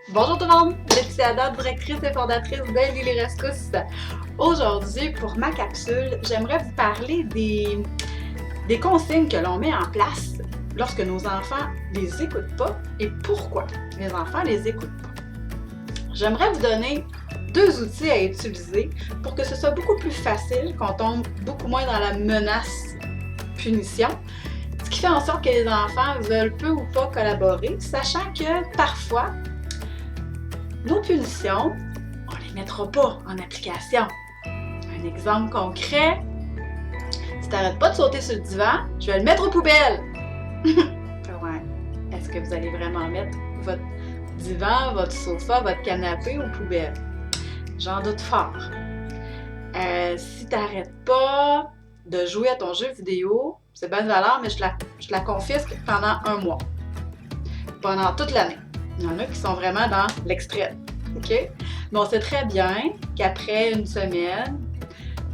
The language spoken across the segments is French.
Bonjour tout le monde, Laetitia Adam, directrice et fondatrice de Lily Rescousse. Aujourd'hui, pour ma capsule, j'aimerais vous parler des consignes que l'on met en place lorsque nos enfants les écoutent pas et pourquoi les enfants les écoutent pas. J'aimerais vous donner 2 outils à utiliser pour que ce soit beaucoup plus facile, qu'on tombe beaucoup moins dans la menace-punition, ce qui fait en sorte que les enfants veulent peu ou pas collaborer, sachant que parfois, nos punitions, on ne les mettra pas en application. Un exemple concret, si tu n'arrêtes pas de sauter sur le divan, je vais le mettre aux poubelles. Ouais. Est-ce que vous allez vraiment mettre votre divan, votre sofa, votre canapé aux poubelles? J'en doute fort. Si tu n'arrêtes pas de jouer à ton jeu vidéo, c'est bonne valeur, mais je la confisque pendant 1 mois. Pendant toute l'année. Il y en a qui sont vraiment dans l'extrême. OK? Mais on sait très bien qu'après une semaine,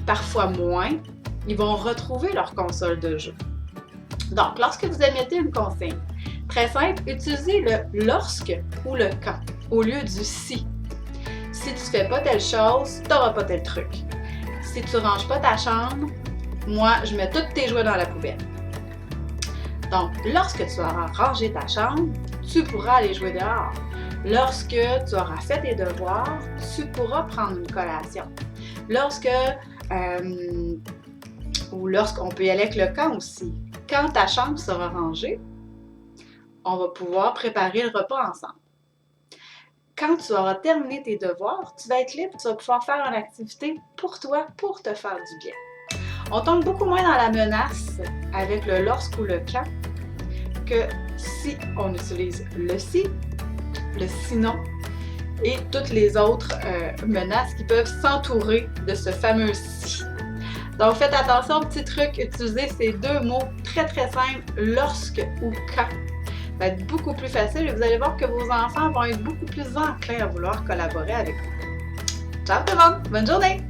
parfois moins, ils vont retrouver leur console de jeu. Donc, lorsque vous émettez une consigne, très simple, utilisez le lorsque ou le quand au lieu du si. Si tu fais pas telle chose, tu n'auras pas tel truc. Si tu ranges pas ta chambre, moi, je mets tous tes jouets dans la poubelle. Donc, lorsque tu auras rangé ta chambre, tu pourras aller jouer dehors. Lorsque tu auras fait tes devoirs, tu pourras prendre une collation. Lorsqu'on peut y aller avec le quand aussi. Quand ta chambre sera rangée, on va pouvoir préparer le repas ensemble. Quand tu auras terminé tes devoirs, tu vas être libre, tu vas pouvoir faire une activité pour toi, pour te faire du bien. On tombe beaucoup moins dans la menace avec le lorsque ou le quand que si on utilise le si, le sinon et toutes les autres menaces qui peuvent s'entourer de ce fameux si. Donc faites attention aux petits trucs, utilisez ces 2 mots très très simples, lorsque ou quand. Ça va être beaucoup plus facile et vous allez voir que vos enfants vont être beaucoup plus enclins à vouloir collaborer avec vous. Ciao tout le monde, bonne journée!